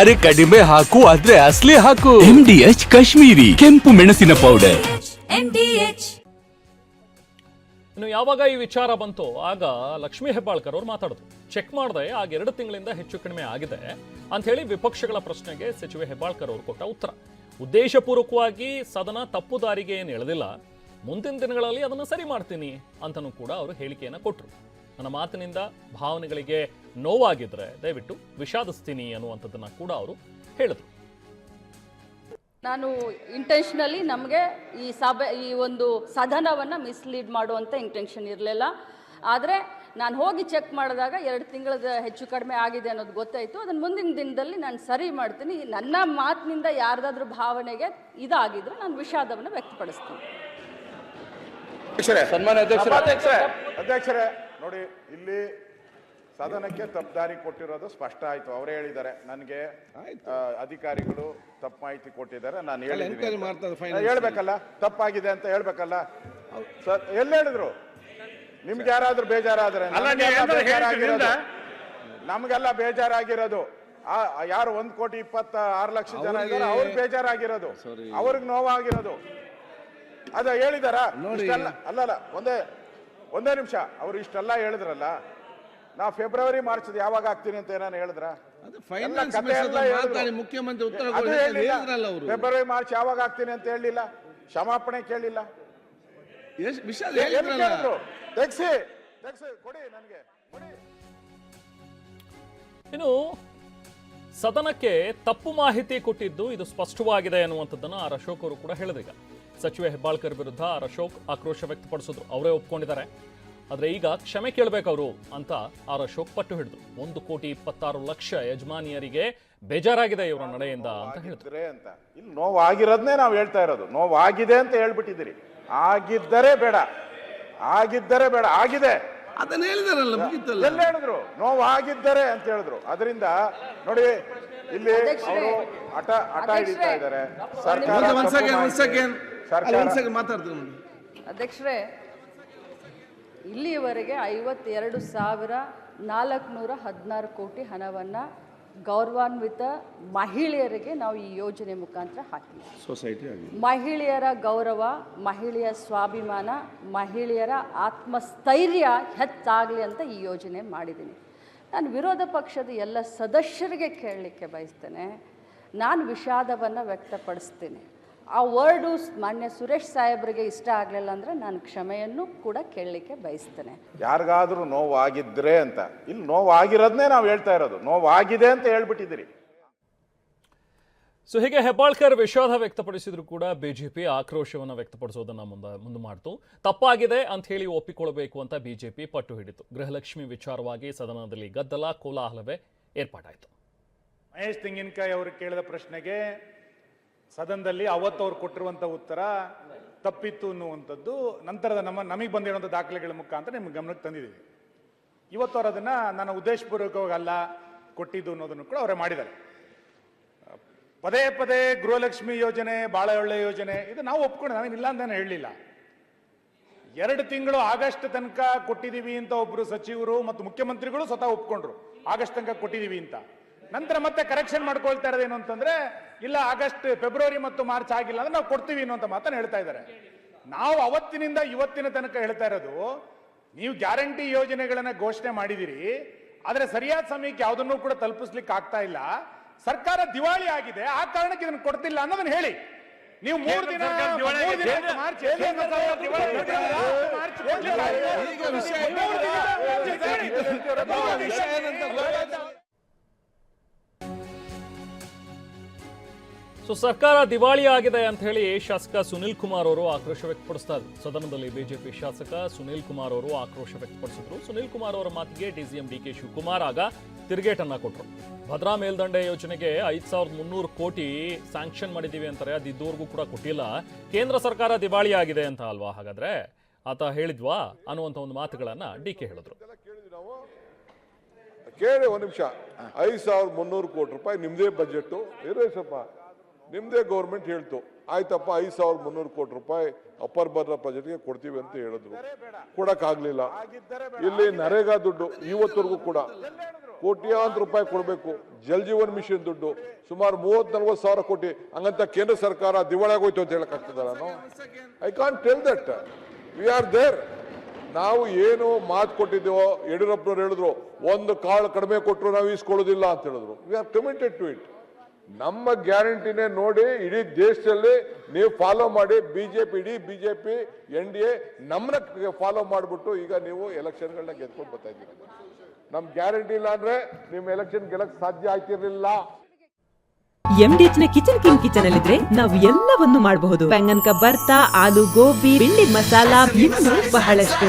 ಅರೆ ಕಡಿಮೆ ಹಾಕು ಆದ್ರೆ ಅಸಲಿ ಹಾಕು. MDH ಕಾಶ್ಮೀರಿ ಕೆಂಪು ಮೆಣಸಿನ ಪೌಡರ್. ಇನ್ನು ಯಾವಾಗ ಈ ವಿಚಾರ ಬಂತು ಆಗ ಲಕ್ಷ್ಮೀ ಹೆಬ್ಬಾಳ್ಕರ್ ಅವರು ಮಾತಾಡಿದ್ರು. ಚೆಕ್ ಮಾಡದೆ ಆಗ 2 ತಿಂಗಳಿಂದ ಹೆಚ್ಚು ಕಡಿಮೆ ಆಗಿದೆ ಅಂತ ಹೇಳಿ ವಿಪಕ್ಷಗಳ ಪ್ರಶ್ನೆಗೆ ಸಚಿವೆ ಹೆಬ್ಬಾಳ್ಕರ್ ಅವರು ಕೊಟ್ಟ ಉತ್ತರ. ಉದ್ದೇಶಪೂರ್ವಕವಾಗಿ ಸದನ ತಪ್ಪು ದಾರಿಗೆ ಏನು ಎಳೆದಿಲ್ಲ, ಮುಂದಿನ ದಿನಗಳಲ್ಲಿ ಅದನ್ನು ಸರಿ ಮಾಡ್ತೀನಿ ಅಂತನೂ ಕೂಡ ಅವರು ಹೇಳಿಕೆಯನ್ನು ಕೊಟ್ಟರು. ನನ್ನ ಮಾತಿನಿಂದ ಭಾವನೆಗಳಿಗೆ ನೋವಾಗಿದ್ರೆ ದಯವಿಟ್ಟು ವಿಷಾದಿಸ್ತೀನಿ ಅನ್ನುವಂಥದ್ದನ್ನು ಕೂಡ ಅವರು ಹೇಳಿದ್ರು. ನಾನು ಇಂಟೆನ್ಷನಲಿ ನಮಗೆ ಈ ಒಂದು ಸದನವನ್ನು ಮಿಸ್ಲೀಡ್ ಮಾಡುವಂಥ ಇಂಟೆನ್ಷನ್ ಇರಲಿಲ್ಲ. ಆದರೆ ನಾನು ಹೋಗಿ ಚೆಕ್ ಮಾಡಿದಾಗ 2 ತಿಂಗಳದ ಹೆಚ್ಚು ಕಡಿಮೆ ಆಗಿದೆ ಅನ್ನೋದು ಗೊತ್ತಾಯಿತು. ಅದನ್ನು ಮುಂದಿನ ದಿನದಲ್ಲಿ ನಾನು ಸರಿ ಮಾಡ್ತೀನಿ. ನನ್ನ ಮಾತಿನಿಂದ ಯಾರ್ದಾದ್ರೂ ಭಾವನೆಗೆ ಇದಾಗಿದ್ರೆ ನಾನು ವಿಷಾದವನ್ನು ವ್ಯಕ್ತಪಡಿಸ್ತೀನಿ. ಅಧ್ಯಕ್ಷರೇ ನೋಡಿ, ಇಲ್ಲಿ ಸದನಕ್ಕೆ ತಪ್ಪುದಾರಿ ಕೊಟ್ಟಿರೋದು ಸ್ಪಷ್ಟ ಆಯ್ತು. ಅವರೇ ಹೇಳಿದ್ದಾರೆ, ನನಗೆ ಅಧಿಕಾರಿಗಳು ತಪ್ಪು ಮಾಹಿತಿ ಕೊಟ್ಟಿದ್ದಾರೆ, ನಾನು ಹೇಳ್ಬೇಕಲ್ಲ, ತಪ್ಪಾಗಿದೆ ಅಂತ ಹೇಳ್ಬೇಕಲ್ಲ ಸರ್. ಎಲ್ಲಿ ಹೇಳಿದ್ರು? ನಿಮ್ಗೆ ಯಾರಾದ್ರೂ ಬೇಜಾರಾದ್ರೆ? ನಮ್ಗೆಲ್ಲ ಬೇಜಾರಾಗಿರೋದು ಯಾರು 1,26,00,000 ಜನ ಇದ್ದಾರೆ, ಅವ್ರಿಗೆ ಬೇಜಾರಾಗಿರೋದು, ಅವ್ರಿಗೆ ನೋವಾಗಿರೋದು. ಅದ ಹೇಳಿದಾರ? ಅಲ್ಲಲ್ಲ, ಒಂದೇ ನಿಮಿಷ. ಅವ್ರು ಇಷ್ಟೆಲ್ಲ ಹೇಳಿದ್ರಲ್ಲ, ನಾ ಫೆಬ್ರವರಿ ಮಾರ್ಚ್ ಯಾವಾಗ ಆಗ್ತೀನಿ ಅಂತ ಏನಾನು ಹೇಳಿದ್ರ? ಫೆಬ್ರವರಿ ಮಾರ್ಚ್ ಯಾವಾಗ ಆಗ್ತೀನಿ ಅಂತ ಹೇಳಿಲ್ಲ, ಕ್ಷಮಾಪಣೆ ಕೇಳಿಲ್ಲ. ಕೊಡಿ ನನಗೆ. ಇನ್ನು ಸದನಕ್ಕೆ ತಪ್ಪು ಮಾಹಿತಿ ಕೊಟ್ಟಿದ್ದು ಇದು ಸ್ಪಷ್ಟವಾಗಿದೆ ಅನ್ನುವಂಥದ್ದನ್ನು ಆರ್ ಅಶೋಕ್ ಅವರು ಕೂಡ ಹೇಳಿದ್ರೀಗ. ಸಚಿವೆ ಹೆಬ್ಬಾಳ್ಕರ್ ವಿರುದ್ಧ ಆರ್ ಅಶೋಕ್ ಆಕ್ರೋಶ ವ್ಯಕ್ತಪಡಿಸಿದ್ರು, ಅವರೇ ಒಪ್ಕೊಂಡಿದ್ದಾರೆ. ಆದರೆ ಈಗ ಕ್ಷಮೆ ಕೇಳಬೇಕು ಅವರು ಅಂತ ಆರ್ ಅಶೋಕ್ ಪಟ್ಟು ಹಿಡಿದ್ರು. 1,26,00,000 ಯಜಮಾನಿಯರಿಗೆ ಬೇಜಾರಾಗಿದೆ ಇವರ ನಡೆಯಿಂದ ಅಂತ ಹೇಳಿದ್ರೆ ಅಂತ. ಇಲ್ಲಿ ನೋವಾಗಿರೋದನ್ನೇ ನಾವು ಹೇಳ್ತಾ ಇರೋದು. ನೋವಾಗಿದೆ ಅಂತ ಹೇಳ್ಬಿಟ್ಟಿದ್ದೀರಿ. ಆಗಿದ್ದರೆ ಬೇಡ, ಆಗಿದ್ದರೆ ಬೇಡ, ಆಗಿದೆ ಅದನ್ನ ಹೇಳಿದಾರಲ್ಲ, ಎಲ್ಲ ಹೇಳಿದ್ರು. ನೋವಾಗಿದ್ದರೆ ಅಂತ ಹೇಳಿದ್ರು. ಅದರಿಂದ ನೋಡಿ, ಇಲ್ಲಿ ಅವರು ಹಠ ಹಿಡಿತಾ ಇದ್ದಾರೆ. ಅಧ್ಯಕ್ಷರೇ, ಇಲ್ಲಿಯವರೆಗೆ 52,416 ಕೋಟಿ ಹಣವನ್ನು ಗೌರವಾನ್ವಿತ ಮಹಿಳೆಯರಿಗೆ ನಾವು ಈ ಯೋಜನೆ ಮುಖಾಂತರ ಹಾಕಿದ್ದೀವಿ. ಮಹಿಳೆಯರ ಗೌರವ, ಮಹಿಳೆಯ ಸ್ವಾಭಿಮಾನ, ಮಹಿಳೆಯರ ಆತ್ಮಸ್ಥೈರ್ಯ ಹೆಚ್ಚಾಗಲಿ ಅಂತ ಈ ಯೋಜನೆ ಮಾಡಿದ್ದೀನಿ. ನಾನು ವಿರೋಧ ಪಕ್ಷದ ಎಲ್ಲ ಸದಸ್ಯರಿಗೆ ಕೇಳಲಿಕ್ಕೆ ಬಯಸ್ತೇನೆ, ನಾನು ವಿಷಾದವನ್ನು ವ್ಯಕ್ತಪಡಿಸ್ತೀನಿ. ಆ ವರ್ಡು ಮಾನ್ಯ ಸುರೇಶ್ ಸಾಹೇಬ್ರಿಗೆ ಇಷ್ಟ ಆಗಲಿಲ್ಲ ಅಂದರೆ ನಾನು ಕ್ಷಮೆಯನ್ನು ಕೂಡ ಕೇಳಲಿಕ್ಕೆ ಬಯಸ್ತೇನೆ. ಯಾರಿಗಾದ್ರೂ ನೋವಾಗಿದ್ರೆ ಅಂತ, ಇಲ್ಲಿ ನೋವಾಗಿರೋದನ್ನೇ ನಾವು ಹೇಳ್ತಾ ಇರೋದು. ನೋವಾಗಿದೆ ಅಂತ ಹೇಳ್ಬಿಟ್ಟಿದ್ದೀರಿ. ಸೊ ಹೀಗೆ ಹೆಬ್ಬಾಳ್ಕರ್ ವಿಷಾದ ವ್ಯಕ್ತಪಡಿಸಿದ್ರು ಕೂಡ ಬಿಜೆಪಿ ಆಕ್ರೋಶವನ್ನು ವ್ಯಕ್ತಪಡಿಸೋದನ್ನ ಮುಂದೆ ಮಾಡ್ತು. ತಪ್ಪಾಗಿದೆ ಅಂತ ಹೇಳಿ ಒಪ್ಪಿಕೊಳ್ಳಬೇಕು ಅಂತ ಬಿಜೆಪಿ ಪಟ್ಟು ಹಿಡಿತು. ಗೃಹಲಕ್ಷ್ಮಿ ವಿಚಾರವಾಗಿ ಸದನದಲ್ಲಿ ಗದ್ದಲ, ಕೋಲಾಹಲವೇ ಏರ್ಪಾಟಾಯಿತು. ಮಹೇಶ್ ತೆಂಗಿನಕಾಯಿ ಅವರು ಕೇಳಿದ ಪ್ರಶ್ನೆಗೆ ಸದನದಲ್ಲಿ ಅವತ್ತು ಅವ್ರು ಕೊಟ್ಟಿರುವಂಥ ಉತ್ತರ ತಪ್ಪಿತ್ತು ಅನ್ನುವಂಥದ್ದು ನಂತರದ ನಮಗೆ ಬಂದಿರುವಂಥ ದಾಖಲೆಗಳ ಮುಖಾಂತರ ನಿಮ್ಗೆ ಗಮನಕ್ಕೆ ತಂದಿದ್ದೀವಿ. ಇವತ್ತು ಅವರು ಅದನ್ನು ನಾನು ಉದ್ದೇಶಪೂರ್ವಕವಾಗಿ ಅಲ್ಲ ಕೊಟ್ಟಿದ್ದು ಅನ್ನೋದನ್ನು ಕೂಡ ಅವರೇ ಮಾಡಿದ್ದಾರೆ. ಪದೇ ಪದೇ ಗೃಹಲಕ್ಷ್ಮಿ ಯೋಜನೆ ಭಾಳ ಒಳ್ಳೆಯ ಯೋಜನೆ, ಇದು ನಾವು ಒಪ್ಕೊಂಡು ನಾವೇನಿಲ್ಲ ಅಂತ ಹೇಳಲಿಲ್ಲ. 2 ತಿಂಗಳು ಆಗಸ್ಟ್ ತನಕ ಕೊಟ್ಟಿದ್ದೀವಿ ಅಂತ ಒಬ್ಬರು ಸಚಿವರು ಮತ್ತು ಮುಖ್ಯಮಂತ್ರಿಗಳು ಸ್ವತಃ ಒಪ್ಕೊಂಡ್ರು, ಆಗಸ್ಟ್ ತನಕ ಕೊಟ್ಟಿದ್ದೀವಿ ಅಂತ. ನಂತರ ಮತ್ತೆ ಕರೆಕ್ಷನ್ ಮಾಡ್ಕೊಳ್ತಾ ಇರೋದೇನು ಅಂತಂದ್ರೆ, ಇಲ್ಲ ಆಗಸ್ಟ್ ಫೆಬ್ರವರಿ ಮತ್ತು ಮಾರ್ಚ್ ಆಗಿಲ್ಲ ಅಂದ್ರೆ ನಾವು ಕೊಡ್ತೀವಿ ಅನ್ನೋಂಥ ಮಾತನ್ನು ಹೇಳ್ತಾ ಇದ್ದಾರೆ. ನಾವು ಅವತ್ತಿನಿಂದ ಇವತ್ತಿನ ತನಕ ಹೇಳ್ತಾ ಇರೋದು, ನೀವು ಗ್ಯಾರಂಟಿ ಯೋಜನೆಗಳನ್ನ ಘೋಷಣೆ ಮಾಡಿದಿರಿ, ಆದರೆ ಸರಿಯಾದ ಸಮಯಕ್ಕೆ ಯಾವುದನ್ನು ಕೂಡ ತಲುಪಿಸ್ಲಿಕ್ಕೆ ಆಗ್ತಾ ಇಲ್ಲ. ಸರ್ಕಾರ ದಿವಾಳಿ ಆಗಿದೆ, ಆ ಕಾರಣಕ್ಕೆ ಇದನ್ನು ಕೊಡ್ತಿಲ್ಲ ಅನ್ನೋದನ್ನ ಹೇಳಿ. ನೀವು 3 ದಿನ ಮಾರ್ಚ್ ಸೊ ಸರ್ಕಾರ ದಿವಾಳಿ ಆಗಿದೆ ಅಂತ ಹೇಳಿ ಶಾಸಕ ಸುನಿಲ್ ಕುಮಾರ್ ಅವರು ಆಕ್ರೋಶ ವ್ಯಕ್ತಪಡಿಸ್ತಾ ಇದ್ರು. ಸದನದಲ್ಲಿ ಬಿಜೆಪಿ ಶಾಸಕ ಸುನಿಲ್ ಕುಮಾರ್ ಅವರು ಆಕ್ರೋಶ ವ್ಯಕ್ತಪಡಿಸಿದ್ರು. ಸುನಿಲ್ ಕುಮಾರ್ ಅವರ ಮಾತಿಗೆ ಡಿಸಿಎಂ ಡಿ ಕೆ ಶಿವಕುಮಾರ್ ಆಗ ತಿರುಗೇಟನ್ನ ಕೊಟ್ಟರು. ಭದ್ರಾ ಮೇಲ್ದಂಡೆ ಯೋಜನೆಗೆ 5,300 ಕೋಟಿ ಸ್ಯಾಂಕ್ಷನ್ ಮಾಡಿದ್ದೀವಿ ಅಂತಾರೆ, ಅದು ಇದುವರೆಗೂ ಕೂಡ ಕೊಟ್ಟಿಲ್ಲ. ಕೇಂದ್ರ ಸರ್ಕಾರ ದಿವಾಳಿ ಆಗಿದೆ ಅಂತ ಅಲ್ವಾ ಹಾಗಾದ್ರೆ ಆತ ಹೇಳಿದ್ವಾ ಅನ್ನುವಂಥ ಒಂದು ಮಾತುಗಳನ್ನ ಡಿ ಕೆ ಹೇಳಿದ್ರು. ಕೇಳಿ ಒಂದು ನಿಮಿಷ. 5,300 ಕೋಟಿ ರೂಪಾಯಿ ನಿಮ್ದೇ ಬಜೆಟ್ ಇರೋಸಪ್ಪ, ನಿಮ್ದೇ ಗೌರ್ಮೆಂಟ್ ಹೇಳ್ತು. ಆಯ್ತಪ್ಪ, 5,300 ಕೋಟಿ ರೂಪಾಯಿ ಅಪ್ಪರ್ ಭದ್ರಾ ಪ್ರಾಜೆಕ್ಟ್ಗೆ ಕೊಡ್ತೀವಿ ಅಂತ ಹೇಳಿದ್ರು, ಕೊಡಕ್ ಆಗ್ಲಿಲ್ಲ. ಇಲ್ಲಿ ನರೇಗಾ ದುಡ್ಡು ಇವತ್ತವರೆಗೂ ಕೂಡ ಕೋಟ್ಯಾಂತರ ರೂಪಾಯಿ ಕೊಡಬೇಕು. ಜಲ್ ಜೀವನ್ ಮಿಷನ್ ದುಡ್ಡು ಸುಮಾರು 30-40 ಸಾವಿರ ಕೋಟಿ. ಹಂಗಂತ ಕೇಂದ್ರ ಸರ್ಕಾರ ದಿವಾಳಿಯಾಗೋಯ್ತು ಅಂತ ಹೇಳಕ್ಕಾಗ್ತದ? ನಾನು I can't tell that. We are there. ನಾವು ಏನು ಮಾತು ಕೊಟ್ಟಿದ್ದೇವೋ, ಯಡಿಯೂರಪ್ಪನವ್ರು ಹೇಳಿದ್ರು ಒಂದು ಕಾಳು ಕಡಿಮೆ ಕೊಟ್ಟರು ನಾವು ಈಸ್ಕೊಳ್ಳೋದಿಲ್ಲ ಅಂತ ಹೇಳಿದ್ರು. We are committed to it. ನಮ್ಮ ಗ್ಯಾರಂಟಿನೇ ನೋಡಿ ಇಡೀ ದೇಶದಲ್ಲಿ ನೀವು ಫಾಲೋ ಮಾಡಿ. ಬಿಜೆಪಿ, ಇಡೀ ಬಿಜೆಪಿ NDA ನಮ್ಮನ್ನ ಫಾಲೋ ಮಾಡಿಬಿಟ್ಟು ಈಗ ನೀವು ಎಲೆಕ್ಷನ್ಗಳನ್ನ ಗೆದ್ಕೊಂಡು ಬರ್ತಾ ಇದ್ದೀರಿ. ನಮ್ ಗ್ಯಾರಂಟಿ ಇಲ್ಲ ಅಂದ್ರೆ ನಿಮ್ ಎಲೆಕ್ಷನ್ ಗೆಲ್ಲಕ್ ಸಾಧ್ಯ ಆಗ್ತಿರ್ಲಿಲ್ಲ. MDH ನ ಕಿಚನ್ ಅಲ್ಲಿದ್ರೆ ನಾವು ಎಲ್ಲವನ್ನು ಮಾಡಬಹುದು. ಬೆಂಗನ್ ಕಾ ಭರ್ತಾ, ಆಲೂ ಗೋಬಿ, ಭಿಂಡಿ ಮಸಾಲಾ, ಇನ್ನೂ ಬಹಳಷ್ಟು.